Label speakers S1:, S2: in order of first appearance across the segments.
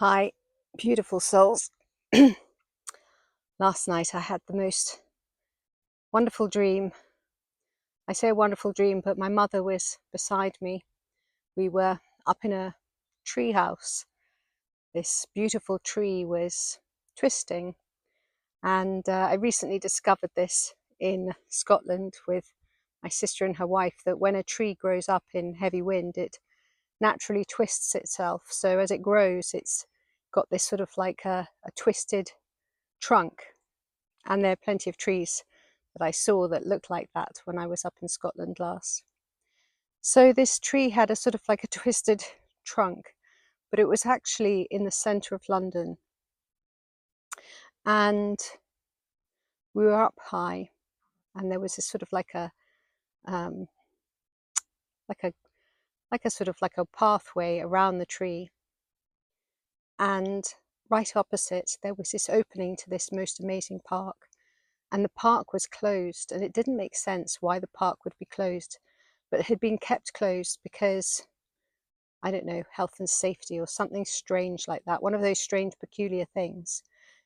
S1: Hi, beautiful souls. Last night I had the most wonderful dream. I say a wonderful dream, but my mother was beside me. We were up in a tree house. This beautiful tree was twisting, and I recently discovered this in Scotland with my sister and her wife, that when a tree grows up in heavy wind, it naturally twists itself. So as it grows, it's got this sort of like a twisted trunk. And there are plenty of trees that I saw that looked like that when I was up in Scotland last. So this tree had a sort of like a twisted trunk, but it was actually in the centre of London. And we were up high, and there was this sort of um, like a like a sort of like a pathway around the tree. And right opposite, there was this opening to this most amazing park. And the park was closed, and it didn't make sense why the park would be closed, but it had been kept closed because, I don't know, health and safety or something strange like that, one of those strange, peculiar things.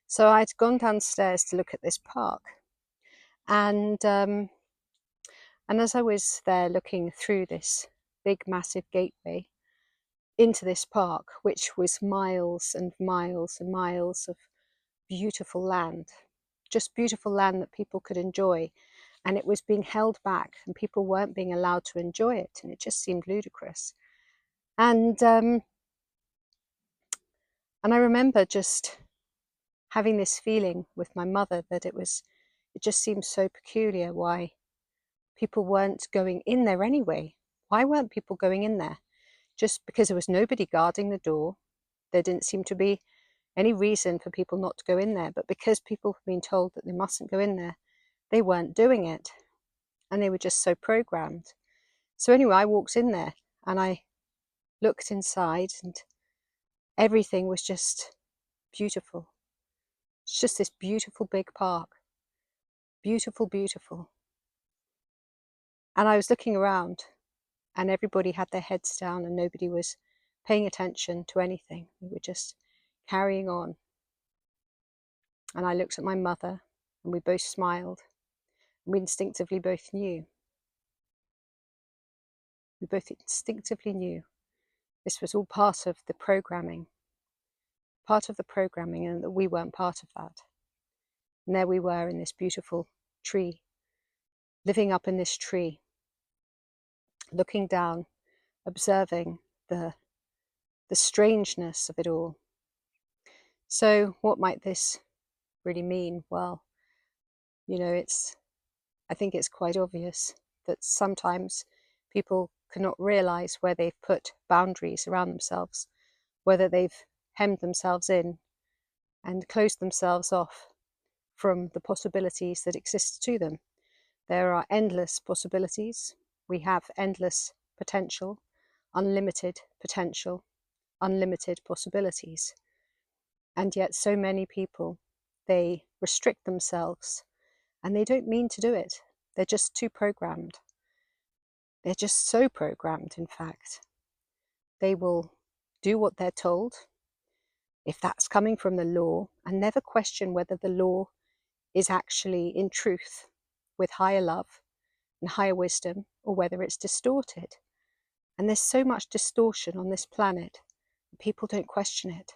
S1: So I'd gone downstairs to look at this park, and as I was there looking through this big, massive gateway into this park, which was miles and miles and miles of beautiful land, just beautiful land that people could enjoy. And it was being held back, and people weren't being allowed to enjoy it, and it just seemed ludicrous. And I remember just having this feeling with my mother that it just seemed so peculiar why people weren't going in there anyway. Why weren't people going in there? Just because there was nobody guarding the door, there didn't seem to be any reason for people not to go in there. But because people had been told that they mustn't go in there, they weren't doing it. And they were just so programmed. So anyway, I walked in there and I looked inside, and everything was just beautiful. It's just this beautiful big park. Beautiful, beautiful. And I was looking around, and everybody had their heads down, and nobody was paying attention to anything. We were just carrying on. And I looked at my mother, and we both smiled. And we instinctively both knew. We both instinctively knew this was all part of the programming. And that we weren't part of that. And there we were in this beautiful tree, living up in this tree, looking down, observing the strangeness of it all. So what might this really mean? Well, I think it's quite obvious that sometimes people cannot realize where they've put boundaries around themselves, whether they've hemmed themselves in and closed themselves off from the possibilities that exist to them. There are endless possibilities. We have endless potential, unlimited possibilities. And yet so many people, they restrict themselves, and they don't mean to do it. They're just too programmed. They're just so programmed, in fact. They will do what they're told, if that's coming from the law, and never question whether the law is actually in truth with higher love and higher wisdom, or whether it's distorted. And there's so much distortion on this planet, and people don't question it.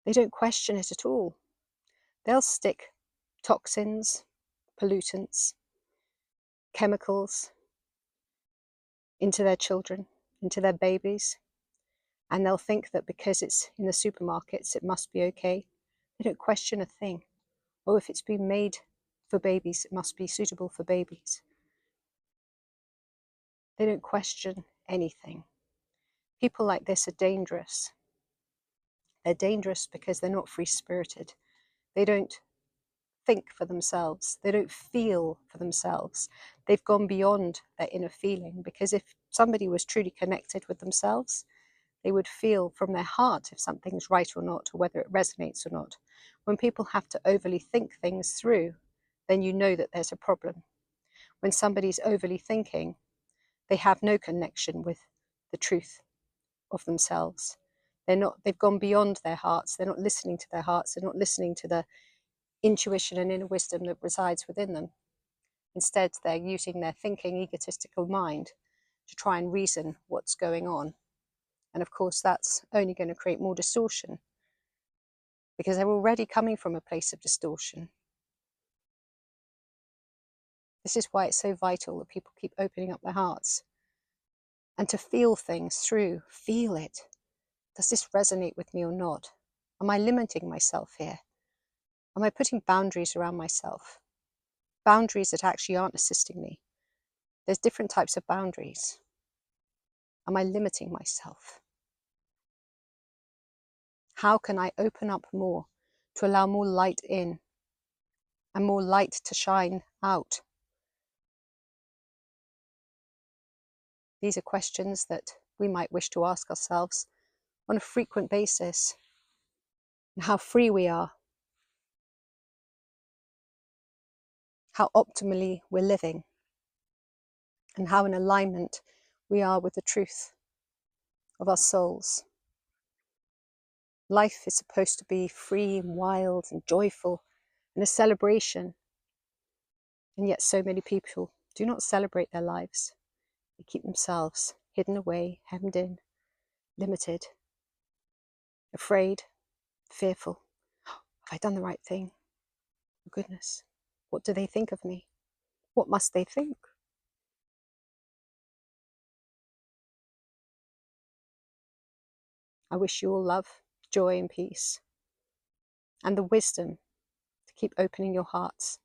S1: They don't question it at all. They'll stick toxins, pollutants, chemicals into their children, into their babies, and they'll think that because it's in the supermarkets, it must be okay. They don't question a thing. Or if it's been made for babies, it must be suitable for babies. They don't question anything. People like this are dangerous. They're dangerous because they're not free-spirited. They don't think for themselves. They don't feel for themselves. They've gone beyond their inner feeling, because if somebody was truly connected with themselves, they would feel from their heart if something's right or not, or whether it resonates or not. When people have to overly think things through, then you know that there's a problem. When somebody's overly thinking, they have no connection with the truth of themselves. They've gone beyond their hearts. They're not listening to their hearts. They're not listening to the intuition and inner wisdom that resides within them. Instead, they're using their thinking, egotistical mind to try and reason what's going on. And of course, that's only going to create more distortion, because they're already coming from a place of distortion. This is why it's so vital that people keep opening up their hearts and to feel things through. Feel it. Does this resonate with me or not? Am I limiting myself here? Am I putting boundaries around myself? Boundaries that actually aren't assisting me. There's different types of boundaries. Am I limiting myself? How can I open up more to allow more light in and more light to shine out? These are questions that we might wish to ask ourselves on a frequent basis, and how free we are, how optimally we're living, and how in alignment we are with the truth of our souls. Life is supposed to be free and wild and joyful and a celebration, and yet so many people do not celebrate their lives. They keep themselves hidden away, hemmed in, limited, afraid, fearful. Have I done the right thing? Oh, goodness, what do they think of me? What must they think? I wish you all love, joy and peace, and the wisdom to keep opening your hearts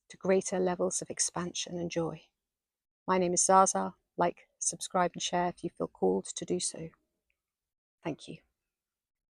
S1: to greater levels of expansion and joy. My name is ZsaZsa. Like, subscribe and share if you feel called to do so. Thank you.